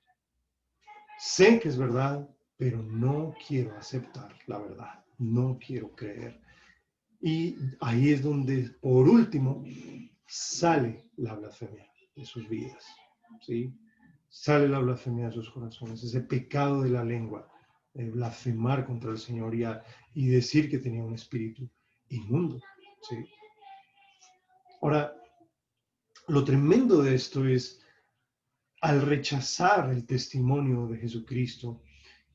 sé que es verdad, pero no quiero aceptar la verdad, no quiero creer. Y ahí es donde, por último, sale la blasfemia de sus vidas, ¿sí? Sale la blasfemia de sus corazones, ese pecado de la lengua, blasfemar contra el Señor y decir que tenía un espíritu inmundo, ¿sí? Ahora, lo tremendo de esto es, al rechazar el testimonio de Jesucristo,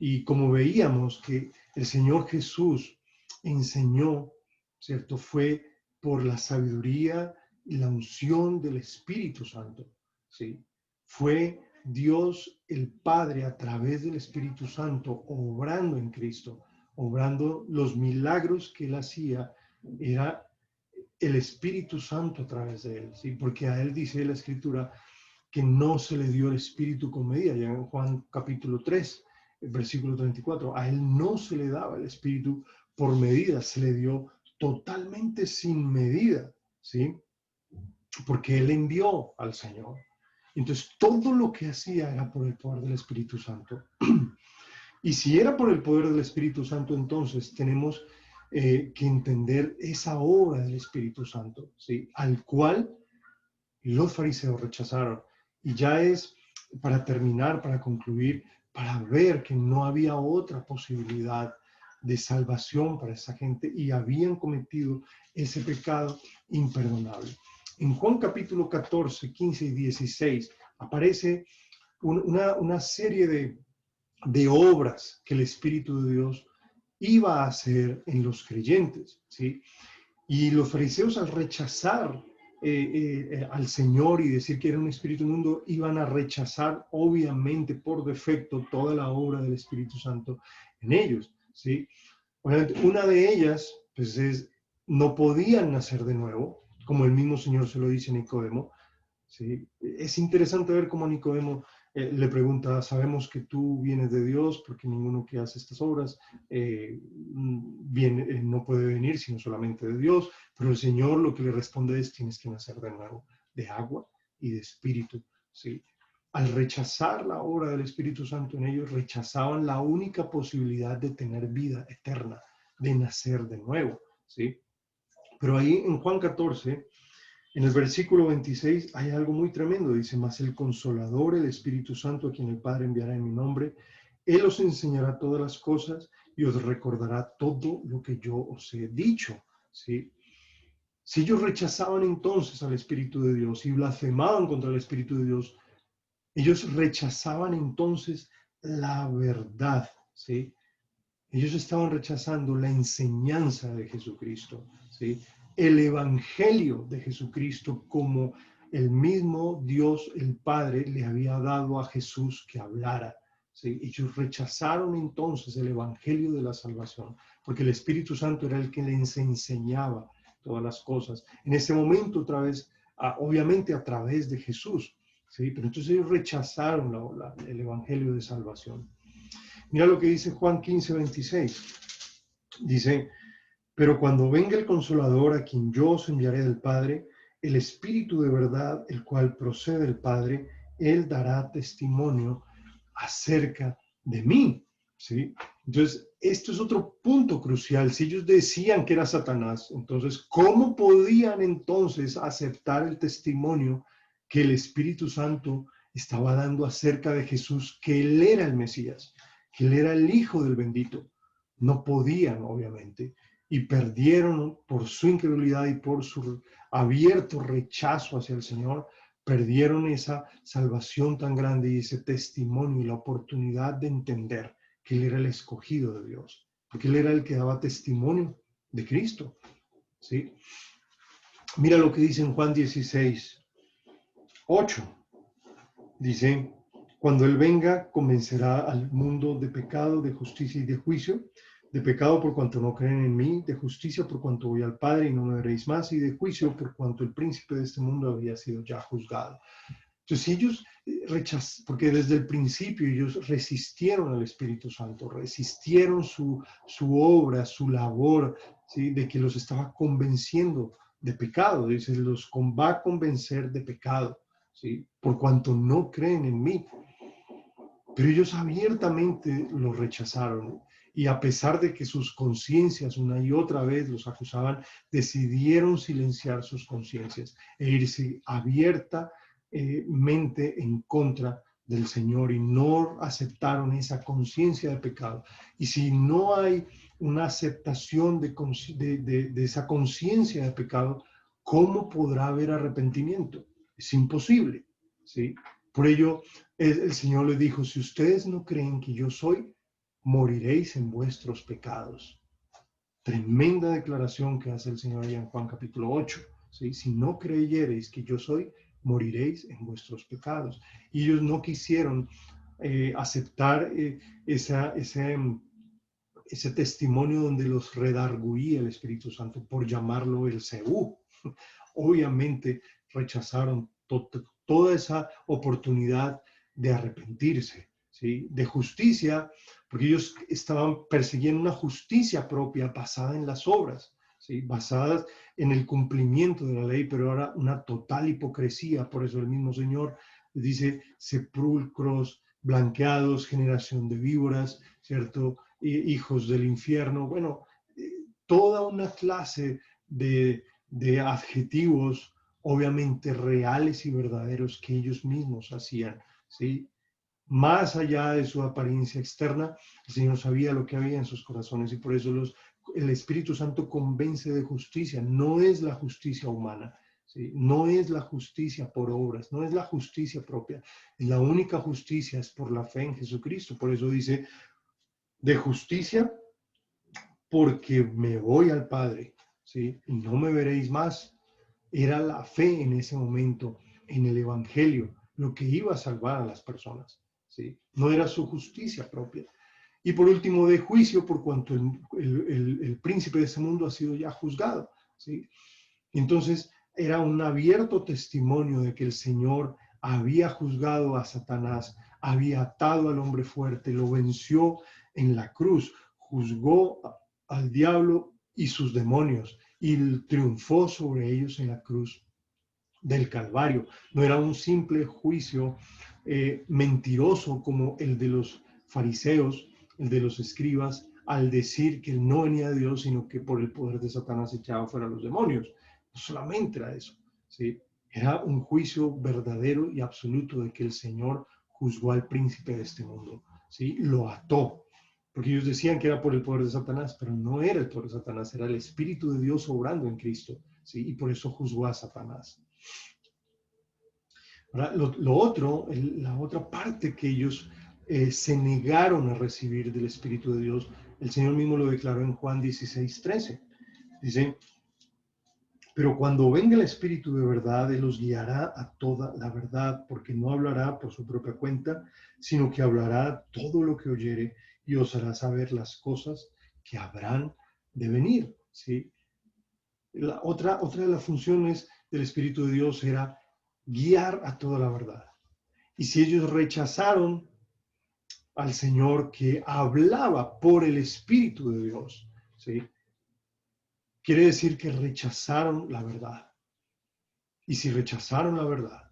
y como veíamos que el Señor Jesús enseñó, ¿cierto?, fue por la sabiduría y la unción del Espíritu Santo, ¿sí? Fue Dios el Padre a través del Espíritu Santo obrando en Cristo, obrando los milagros que él hacía, era el Espíritu Santo a través de él, ¿sí? Porque a él dice la Escritura que no se le dio el Espíritu con medida, ya en Juan capítulo 3, versículo 34, a él no se le daba el Espíritu por medida, se le dio totalmente sin medida, ¿sí? Porque él envió al Señor. Entonces, todo lo que hacía era por el poder del Espíritu Santo. Y si era por el poder del Espíritu Santo, entonces tenemos que entender esa obra del Espíritu Santo, ¿sí?, al cual los fariseos rechazaron. Y ya es para terminar, para concluir, para ver que no había otra posibilidad de salvación para esa gente y habían cometido ese pecado imperdonable. En Juan capítulo 14, 15 y 16 aparece una serie de obras que el Espíritu de Dios iba a hacer en los creyentes, ¿sí? Y los fariseos, al rechazar al Señor y decir que era un espíritu inmundo, iban a rechazar obviamente por defecto toda la obra del Espíritu Santo en ellos, ¿sí? Obviamente, una de ellas, pues, es no podían nacer de nuevo, como el mismo Señor se lo dice a Nicodemo, ¿sí? Es interesante ver cómo Nicodemo le pregunta: sabemos que tú vienes de Dios, porque ninguno que hace estas obras no puede venir sino solamente de Dios. Pero el Señor lo que le responde es: tienes que nacer de nuevo, de agua y de espíritu, ¿sí? Al rechazar la obra del Espíritu Santo en ellos, rechazaban la única posibilidad de tener vida eterna, de nacer de nuevo, ¿sí? Pero ahí en Juan 14 En el versículo 26 hay algo muy tremendo. Dice, mas el Consolador, el Espíritu Santo, a quien el Padre enviará en mi nombre, Él os enseñará todas las cosas y os recordará todo lo que yo os he dicho. ¿Sí? Si ellos rechazaban entonces al Espíritu de Dios y blasfemaban contra el Espíritu de Dios, ellos rechazaban entonces la verdad, ¿sí? Ellos estaban rechazando la enseñanza de Jesucristo, ¿sí? El evangelio de Jesucristo como el mismo Dios, el Padre, le había dado a Jesús que hablara, ¿sí? Ellos rechazaron entonces el evangelio de la salvación, porque el Espíritu Santo era el que les enseñaba todas las cosas. En ese momento, otra vez, obviamente a través de Jesús, ¿sí? Pero entonces ellos rechazaron el evangelio de salvación. Mira lo que dice Juan 15:26. Dice, pero cuando venga el Consolador, a quien yo os enviaré del Padre, el Espíritu de verdad, el cual procede del Padre, Él dará testimonio acerca de mí. ¿Sí? Entonces, esto es otro punto crucial. Si ellos decían que era Satanás, entonces, ¿cómo podían entonces aceptar el testimonio que el Espíritu Santo estaba dando acerca de Jesús, que Él era el Mesías, que Él era el Hijo del bendito? No podían, obviamente, y perdieron por su incredulidad y por su abierto rechazo hacia el Señor, perdieron esa salvación tan grande y ese testimonio y la oportunidad de entender que Él era el escogido de Dios, porque Él era el que daba testimonio de Cristo. ¿Sí? Mira lo que dice en Juan 16:8. Dice, cuando Él venga, convencerá al mundo de pecado, de justicia y de juicio. De pecado por cuanto no creen en mí, de justicia por cuanto voy al Padre y no me veréis más, y de juicio por cuanto el príncipe de este mundo había sido ya juzgado. Entonces ellos rechazan, porque desde el principio ellos resistieron al Espíritu Santo, resistieron su obra, su labor, ¿sí? De que los estaba convenciendo de pecado. Dice, los va a convencer de pecado, ¿sí? Por cuanto no creen en mí. Pero ellos abiertamente lo rechazaron. Y a pesar de que sus conciencias una y otra vez los acusaban, decidieron silenciar sus conciencias e irse abiertamente en contra del Señor y no aceptaron esa conciencia de pecado. Y si no hay una aceptación de esa conciencia de pecado, ¿cómo podrá haber arrepentimiento? Es imposible, ¿sí? Por ello, el Señor le dijo, si ustedes no creen que yo soy, moriréis en vuestros pecados. Tremenda declaración que hace el Señor allá en Juan capítulo 8. ¿Sí? Si no creyereis que yo soy, moriréis en vuestros pecados. Y ellos no quisieron aceptar ese testimonio donde los redarguía el Espíritu Santo por llamarlo el Seú. Obviamente rechazaron toda esa oportunidad de arrepentirse, ¿sí? De justicia, porque ellos estaban persiguiendo una justicia propia basada en las obras, ¿sí? Basadas en el cumplimiento de la ley, pero ahora una total hipocresía. Por eso el mismo Señor dice, sepulcros blanqueados, generación de víboras, ¿cierto? Hijos del infierno. Bueno, toda una clase de adjetivos obviamente reales y verdaderos que ellos mismos hacían, ¿sí? Más allá de su apariencia externa, el Señor sabía lo que había en sus corazones y por eso el Espíritu Santo convence de justicia. No es la justicia humana, ¿sí? No es la justicia por obras, no es la justicia propia. La única justicia es por la fe en Jesucristo. Por eso dice, de justicia porque me voy al Padre, ¿sí? Y no me veréis más. Era la fe en ese momento, en el Evangelio, lo que iba a salvar a las personas, ¿sí? No era su justicia propia. Y por último, de juicio, por cuanto el príncipe de ese mundo ha sido ya juzgado, ¿sí? Entonces, era un abierto testimonio de que el Señor había juzgado a Satanás, había atado al hombre fuerte, lo venció en la cruz, juzgó al diablo y sus demonios y triunfó sobre ellos en la cruz del Calvario. No era un simple juicio mentiroso como el de los fariseos, el de los escribas, al decir que no venía de Dios, sino que por el poder de Satanás echaba fuera a los demonios. No solamente era eso, ¿sí? Era un juicio verdadero y absoluto de que el Señor juzgó al príncipe de este mundo, ¿sí? Lo ató, porque ellos decían que era por el poder de Satanás, pero no era el poder de Satanás, era el Espíritu de Dios obrando en Cristo, ¿sí? Y por eso juzgó a Satanás. Ahora, lo otro, la otra parte que ellos se negaron a recibir del Espíritu de Dios, el Señor mismo lo declaró en Juan 16:13. Dice, pero cuando venga el Espíritu de verdad, Él los guiará a toda la verdad, porque no hablará por su propia cuenta, sino que hablará todo lo que oyere y os hará saber las cosas que habrán de venir. ¿Sí? Otra de las funciones del Espíritu de Dios era guiar a toda la verdad. Y si ellos rechazaron al Señor que hablaba por el Espíritu de Dios, ¿sí? Quiere decir que rechazaron la verdad. Y si rechazaron la verdad,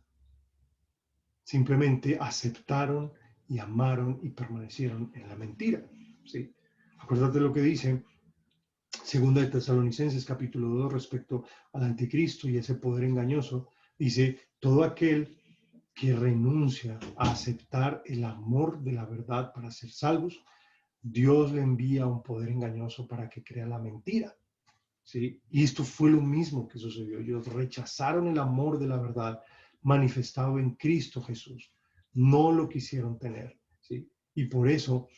simplemente aceptaron y amaron y permanecieron en la mentira, ¿sí? Acuérdate lo que dice Segunda de Tesalonicenses capítulo 2 respecto al anticristo y ese poder engañoso. Dice, todo aquel que renuncia a aceptar el amor de la verdad para ser salvos, Dios le envía un poder engañoso para que crea la mentira. ¿Sí? Y esto fue lo mismo que sucedió. Ellos rechazaron el amor de la verdad manifestado en Cristo Jesús. No lo quisieron tener. ¿Sí? Y por eso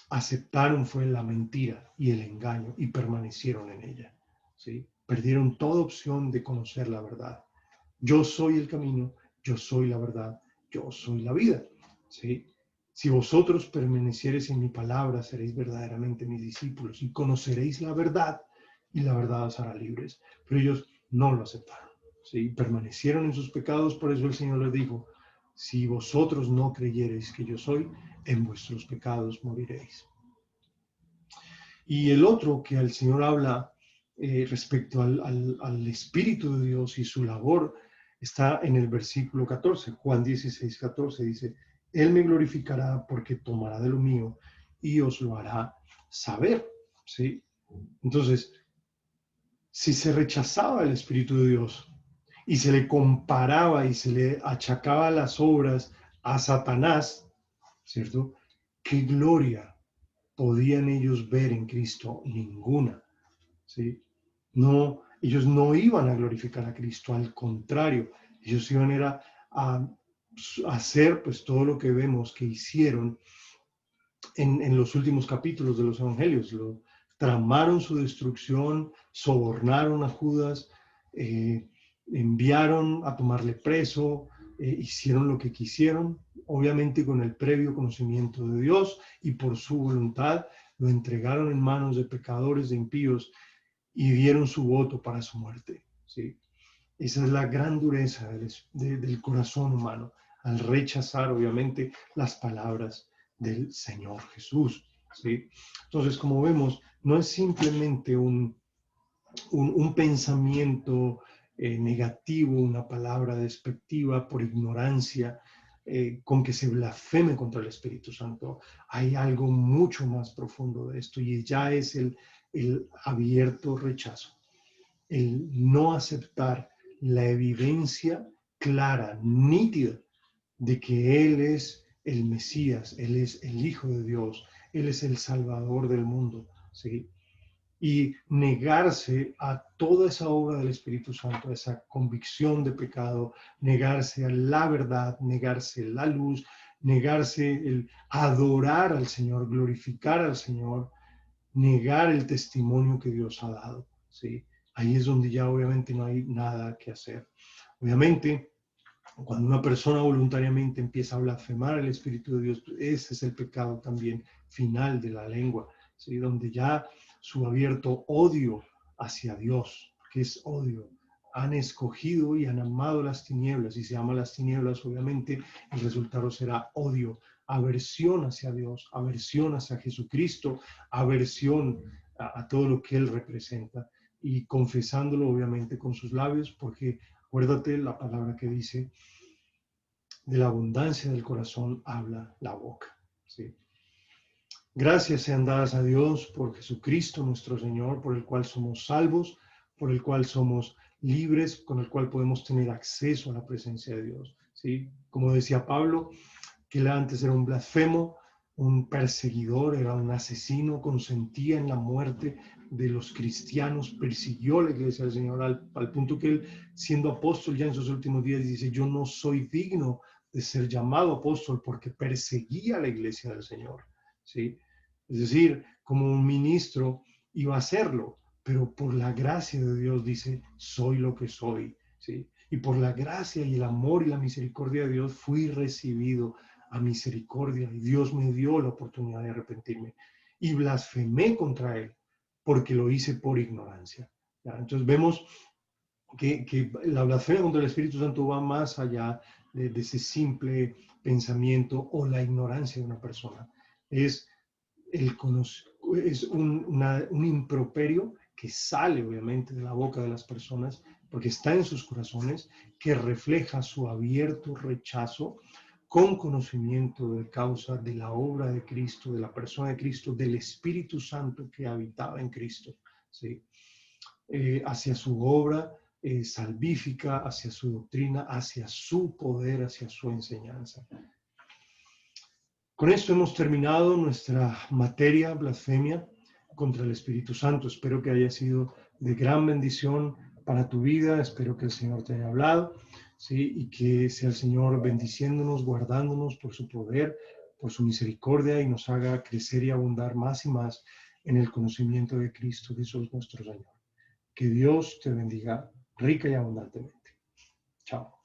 aceptaron fue la mentira y el engaño y permanecieron en ella. ¿Sí? Perdieron toda opción de conocer la verdad. Yo soy el camino, yo soy la verdad, yo soy la vida. ¿Sí? Si vosotros permaneciereis en mi palabra, seréis verdaderamente mis discípulos y conoceréis la verdad y la verdad os hará libres. Pero ellos no lo aceptaron. ¿Sí? Permanecieron en sus pecados, por eso el Señor les dijo, si vosotros no creyereis que yo soy, en vuestros pecados moriréis. Y el otro que el Señor habla respecto al Espíritu de Dios y su labor está en el versículo 14, Juan 16:14, dice, Él me glorificará porque tomará de lo mío y os lo hará saber, ¿sí? Entonces, si se rechazaba el Espíritu de Dios y se le comparaba y se le achacaba las obras a Satanás, ¿cierto? ¿Qué gloria podían ellos ver en Cristo? Ninguna, ¿sí? No, ellos no iban a glorificar a Cristo, al contrario, ellos iban a hacer pues todo lo que vemos que hicieron en los últimos capítulos de los evangelios. Tramaron su destrucción, sobornaron a Judas, enviaron a tomarle preso, hicieron lo que quisieron, obviamente con el previo conocimiento de Dios y por su voluntad, lo entregaron en manos de pecadores, de impíos, y dieron su voto para su muerte. ¿Sí? Esa es la gran dureza del corazón humano, al rechazar obviamente las palabras del Señor Jesús. ¿Sí? Entonces, como vemos, no es simplemente un pensamiento negativo, una palabra despectiva por ignorancia, con que se blasfeme contra el Espíritu Santo. Hay algo mucho más profundo de esto y ya es el abierto rechazo, el no aceptar la evidencia clara, nítida, de que Él es el Mesías, Él es el Hijo de Dios, Él es el Salvador del mundo, ¿sí? Y negarse a toda esa obra del Espíritu Santo, a esa convicción de pecado, negarse a la verdad, negarse la luz, negarse el adorar al Señor, glorificar al Señor, negar el testimonio que Dios ha dado, ¿sí? Ahí es donde ya obviamente no hay nada que hacer. Obviamente, cuando una persona voluntariamente empieza a blasfemar el Espíritu de Dios, ese es el pecado también final de la lengua, ¿sí? Donde ya su abierto odio hacia Dios, que es odio, han escogido y han amado las tinieblas, y si aman las tinieblas, obviamente el resultado será odio, aversión hacia Dios, aversión hacia Jesucristo, aversión a todo lo que Él representa, y confesándolo obviamente con sus labios, porque acuérdate la palabra que dice, de la abundancia del corazón habla la boca. ¿Sí? Gracias sean dadas a Dios por Jesucristo nuestro Señor, por el cual somos salvos, por el cual somos libres, con el cual podemos tener acceso a la presencia de Dios, ¿sí? Como decía Pablo, que él antes era un blasfemo, un perseguidor, era un asesino, consentía en la muerte de los cristianos, persiguió la iglesia del Señor al punto que él, siendo apóstol ya en sus últimos días, dice, yo no soy digno de ser llamado apóstol porque perseguía a la iglesia del Señor, ¿sí? Es decir, como un ministro iba a hacerlo, pero por la gracia de Dios dice, soy lo que soy, ¿sí? Y por la gracia y el amor y la misericordia de Dios fui recibido a misericordia y Dios me dio la oportunidad de arrepentirme y blasfemé contra él porque lo hice por ignorancia. ¿Ya? Entonces vemos que la blasfemia contra el Espíritu Santo va más allá de ese simple pensamiento o la ignorancia de una persona. Es, el es un improperio que sale obviamente de la boca de las personas porque está en sus corazones, que refleja su abierto rechazo con conocimiento de causa de la obra de Cristo, de la persona de Cristo, del Espíritu Santo que habitaba en Cristo, ¿sí? Hacia su obra salvífica, hacia su doctrina, hacia su poder, hacia su enseñanza. Con esto hemos terminado nuestra materia, blasfemia contra el Espíritu Santo. Espero que haya sido de gran bendición para tu vida. Espero que el Señor te haya hablado, ¿sí? Y que sea el Señor bendiciéndonos, guardándonos por su poder, por su misericordia y nos haga crecer y abundar más y más en el conocimiento de Cristo Jesús nuestro Señor. Que Dios te bendiga rica y abundantemente. Chao.